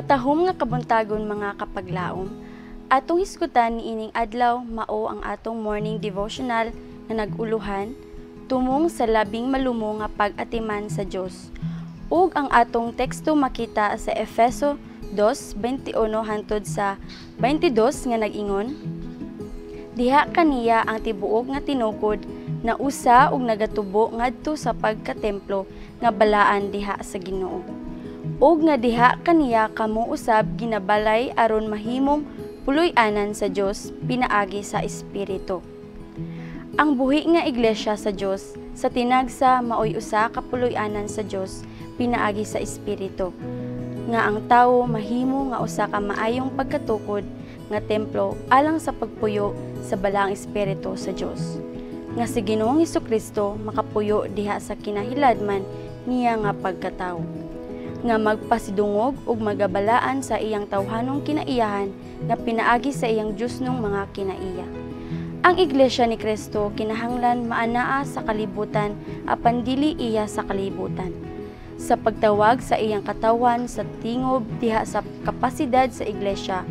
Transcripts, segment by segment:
Matahom nga kabuntagon mga kapaglaom, atong hisgutan niining adlaw mao ang atong morning devotional nga naguluhan tumong sa labing malumo nga pag-atiman sa Dios. Ug ang atong teksto makita sa Efeso 2:21 hangtod sa 22 nga nag-ingon, diha kaniya ang tibuok nga tinukod na usa ug nagatubo ngadto sa pagkatemplo nga balaan diha sa Ginoo. Ug nga diha kaniya kamo usab ginabalay aron mahimong puloy-anan sa Dios pinaagi sa Espiritu. Ang buhi nga iglesia sa Dios sa tinagsa maoy usa ka puloy-anan sa Dios pinaagi sa Espiritu. Nga ang tawo mahimo nga usa ka maayong pagkatukod nga templo alang sa pagpuyo sa balaang Espiritu sa Dios. Nga si Ginoong Hesukristo makapuyo diha sa kinahiladman niya nga pagkatawo. Nga magpasidungog ug magabalaan sa iyang tawhanong kinaiyahan nga pinaagi sa iyang Diosnong mga kinaiya. Ang Iglesia ni Kristo kinahanglan maanaa sa kalibutan apan dili iya sa kalibutan. Sa pagtawag sa iyang katawan sa tingob diha sa kapasidad sa Iglesia,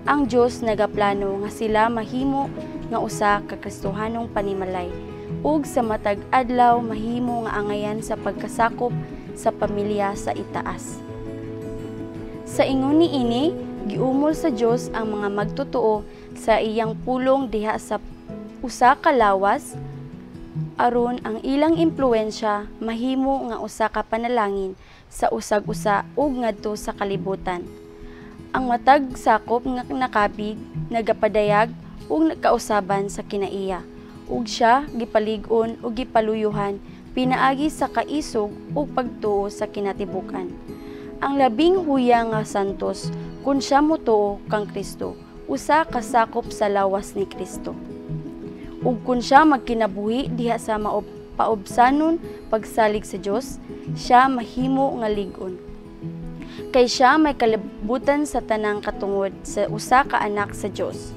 ang Dios nagaplano nga sila mahimo nga usa ka Kristohanong panimalay ug sa matag adlaw mahimo nga angayan sa pagkasakop sa pamilya sa itaas. Sa ingon niini, giumol sa Dios ang mga magtotoo sa iyang pulong diha sa usa ka lawas aron ang ilang impluwensya mahimo nga usa ka panalangin sa usag-usa ug ngadto sa kalibutan. Ang matag sakop nga nakabig, nagapadayag ug nagkausaban sa kinaiya, ug siya gipalig-on ug gipaluyuhan pinaagi sa kaisog o pagtuo sa kinatibukan. Ang labing huya nga santos kun siya motuo kang Kristo, usa ka sakop sa lawas ni Kristo. Ug kun siya magkinabuhi diha sa paobsanon pagsalig sa Dios, siya mahimo nga lig-on. Kay siya may kalibutan sa tanang katungod sa usa ka anak sa Dios.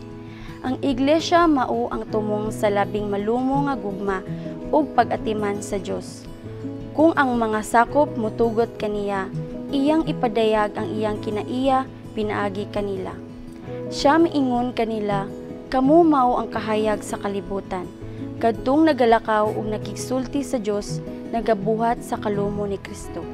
Ang iglesia mao ang tumong sa labing malumo nga gugma ug pag-atiman sa Dios. Kung ang mga sakop mutugot kaniya, iyang ipadayag ang iyang kinaiya pinaagi kanila. Siya miingon kanila, kamo mao ang kahayag sa kalibutan. Kadtong nagalakaw ug nakigsulti sa Dios, nagabuhat sa kalumo ni Kristo.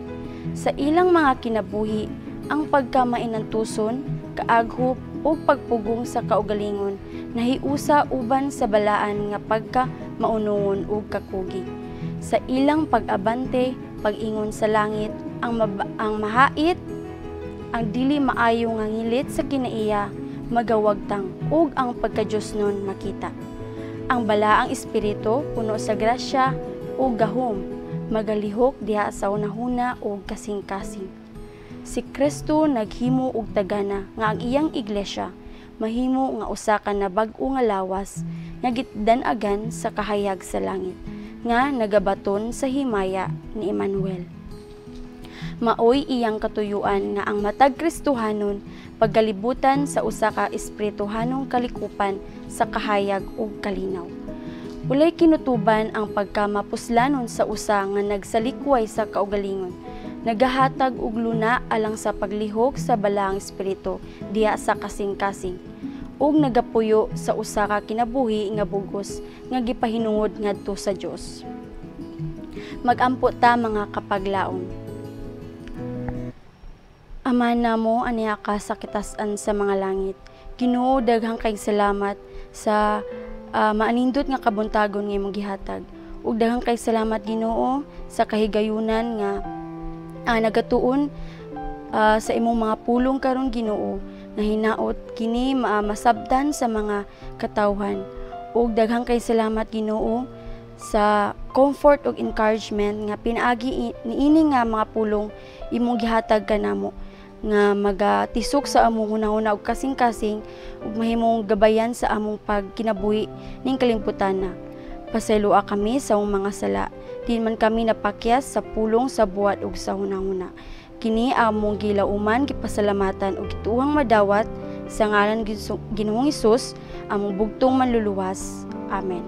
Sa ilang mga kinabuhi, ang pagkamainantuson, kaaghop ug pagpugong sa kaugalingon nahiusa uban sa balaan nga pagka maunungon ug kakugi. Sa ilang pag-abante, pag-ingon sa langit, ang mahait, ang dili maayo nga ngilit sa kinaiya, magawagtang ug ang pagka-Dios nun makita. Ang balaang espiritu puno sa grasya ug gahom, magalihok diha sa unahuna ug kasing-kasing. Si Kristo naghimo og tagana nga ang iyang iglesia mahimo nga usa ka na bag-o nga lawas nga gitdan-agan sa kahayag sa langit nga nagabaton sa himaya ni Emmanuel. Maoy iyang katuyuan nga ang matag Kristohanon pagkalibutan sa usa ka espirituhanong kalikupan sa kahayag ug kalinaw. Ulay kinutuban ang pagkamapuslanon sa usa nga nagsalikway sa kaugalingon, nagahatag og luna alang sa paglihok sa balaang espiritu diha sa kasing-kasing ug nagapuyo sa usa ka kinabuhi nga bugos nga gipahinungod ngadto sa Dios. Magampo ta mga kapaglaom. Ama namo aniya ka sa kitasan sa mga langit. Ginoo, daghang kay salamat sa maanindot nga kabuntagon nga imong gihatag. Ug daghang kay salamat Ginoo sa kahigayunan nga nagatuon sa imong mga pulong karon Ginoo nga hinaot kini masabtan sa mga katawhan. Ug daghang kay salamat Ginoo sa comfort ug encouragement nga pinaagi niini nga mga pulong imong gihatag kanamo nga magatisok sa among hunahuna ug kasing-kasing ug mahimong gabayan sa among pagkinabuhi ning kalimputana. Pasayloa kami sa among mga sala, di man kami napakyas sa pulong sa buhat ug sa hunahuna. Kini among gilauman gipasalamatan ug gituhang madawat sa ngalan Ginoong Hesus, among bugtong manluluwas. Amen.